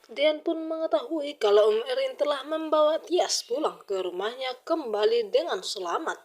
Dian pun mengetahui kalau Om Erin telah membawa Tias pulang ke rumahnya kembali dengan selamat.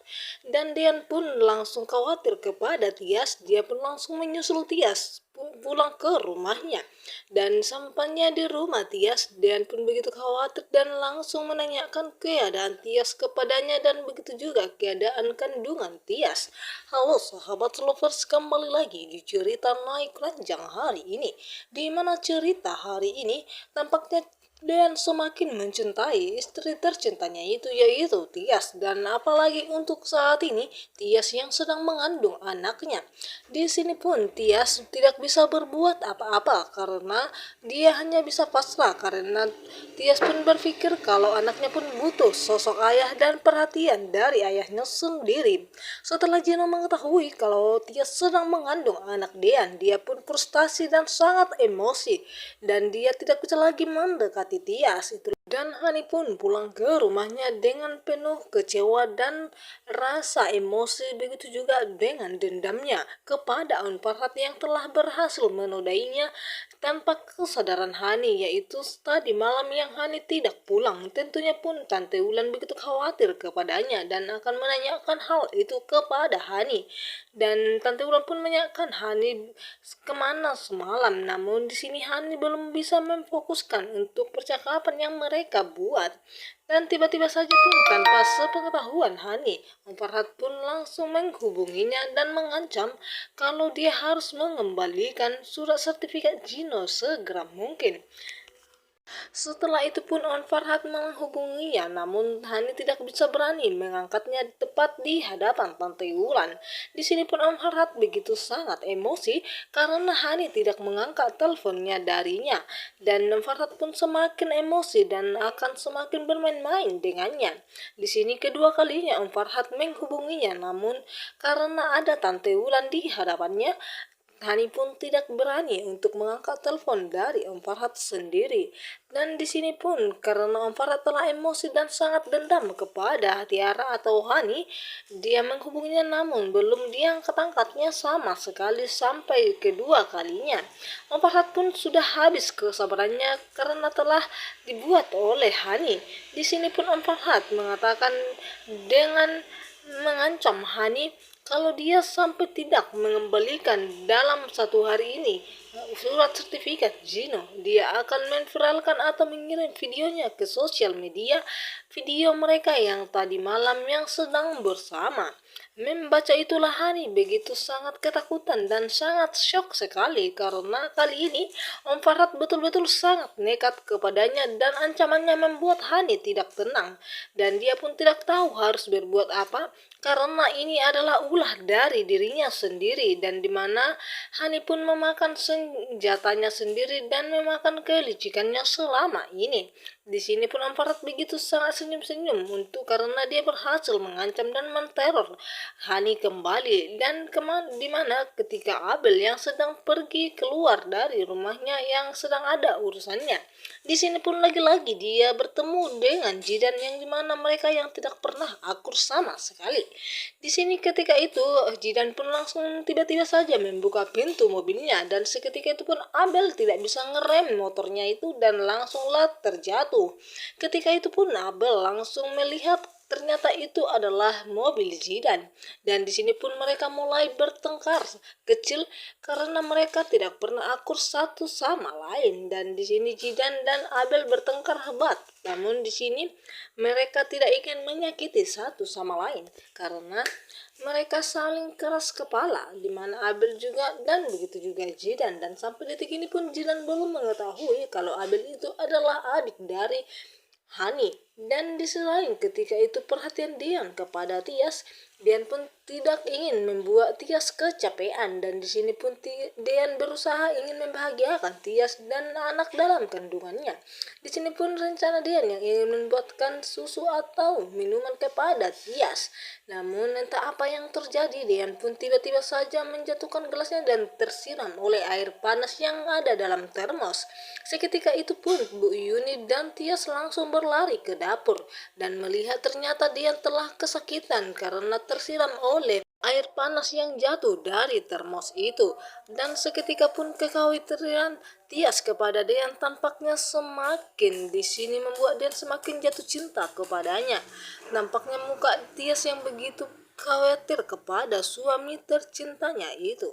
Dan Dian pun langsung khawatir kepada Tias. Dia pun langsung menyusul Tias pulang ke rumahnya. Dan sampainya di rumah Tias, Dian pun begitu khawatir dan langsung menanyakan keadaan Tias kepadanya dan begitu juga keadaan kandungan Tias. Halo sahabat lovers, kembali lagi di cerita naik ranjang hari ini. Di mana cerita hari ini tampaknya Dean semakin mencintai istri tercintanya itu, yaitu Tias, dan apalagi untuk saat ini Tias yang sedang mengandung anaknya. Di sini pun Tias tidak bisa berbuat apa-apa karena dia hanya bisa pasrah, karena Tias pun berpikir kalau anaknya pun butuh sosok ayah dan perhatian dari ayahnya sendiri. Setelah Gino mengetahui kalau Tias sedang mengandung anak Dean, dia pun frustasi dan sangat emosi, dan dia tidak bisa lagi mendekati Tias itu. Dan Hani pun pulang ke rumahnya dengan penuh kecewa dan rasa emosi, begitu juga dengan dendamnya kepada Aun Farhat yang telah berhasil menodainya tanpa kesadaran Hani, yaitu tadi malam yang Hani tidak pulang. Tentunya pun Tante Ulan begitu khawatir kepadanya dan akan menanyakan hal itu kepada Hani. Dan Tante Ulan pun menanyakan Hani kemana semalam, namun di sini Hani belum bisa memfokuskan untuk percakapan yang mereka buat. Dan tiba-tiba saja pun tanpa sepengetahuan Hani, Om Farhat pun langsung menghubunginya dan mengancam kalau dia harus mengembalikan surat sertifikat Gino segera mungkin. Setelah itu pun On Farhat menghubunginya, namun Hani tidak bisa berani mengangkatnya tepat di hadapan Tante Wulan. Di sini pun On Farhat begitu sangat emosi karena Hani tidak mengangkat teleponnya darinya, dan On Farhat pun semakin emosi dan akan semakin bermain-main dengannya. Di sini kedua kalinya On Farhat menghubunginya, namun karena ada Tante Wulan di hadapannya, Hani pun tidak berani untuk mengangkat telepon dari Om Farhat sendiri. Dan di sini pun karena Om Farhat telah emosi dan sangat dendam kepada Tiara atau Hani, dia menghubunginya namun belum diangkat-angkatnya sama sekali sampai kedua kalinya. Om Farhat pun sudah habis kesabarannya karena telah dibuat oleh Hani. Di sini pun Om Farhat mengatakan dengan mengancam Hani kalau dia sampai tidak mengembalikan dalam satu hari ini surat sertifikat Gino, dia akan menviralkan atau mengirim videonya ke sosial media, video mereka yang tadi malam yang sedang bersama. Membaca itulah Hani begitu sangat ketakutan dan sangat syok sekali karena kali ini Om Farhat betul-betul sangat nekat kepadanya dan ancamannya membuat Hani tidak tenang, dan dia pun tidak tahu harus berbuat apa karena ini adalah ulah dari dirinya sendiri, dan dimana Hani pun memakan senjatanya sendiri dan memakan kelicikannya selama ini. Di sini pun Om Farhat begitu sangat senyum-senyum untuk karena dia berhasil mengancam dan menteror Hani kembali, dan dimana ketika Abel yang sedang pergi keluar dari rumahnya yang sedang ada urusannya. Di sini pun lagi-lagi dia bertemu dengan Jidan yang dimana mereka yang tidak pernah akur sama sekali. Di sini ketika itu Jidan pun langsung tiba-tiba saja membuka pintu mobilnya, dan seketika itu pun Abel tidak bisa ngerem motornya itu dan langsunglah terjatuh. Ketika itu pun Abel langsung melihat ternyata itu adalah mobil Jidan, dan di sini pun mereka mulai bertengkar kecil karena mereka tidak pernah akur satu sama lain, dan di sini Jidan dan Abel bertengkar hebat. Namun di sini mereka tidak ingin menyakiti satu sama lain karena mereka saling keras kepala, di mana Abel juga dan begitu juga Jidan, dan sampai detik ini pun Jidan belum mengetahui kalau Abel itu adalah adik dari Hani. Dan di selain ketika itu perhatian Dian kepada Tias, Dian pun tidak ingin membuat Tias kecapean, dan di sini pun Dian berusaha ingin membahagiakan Tias dan anak dalam kandungannya. Di sini pun rencana Dian yang ingin membuatkan susu atau minuman kepada Tias. Namun entah apa yang terjadi, Dian pun tiba-tiba saja menjatuhkan gelasnya dan tersiram oleh air panas yang ada dalam termos. Seketika itu pun Bu Yuni dan Tias langsung berlari ke dapur dan melihat ternyata dia telah kesakitan karena tersiram oleh air panas yang jatuh dari termos itu, dan seketika pun kekhawatiran Tias kepada Dean tampaknya semakin di sini membuat Dean semakin jatuh cinta kepadanya. Nampaknya muka Tias yang begitu khawatir kepada suami tercintanya itu.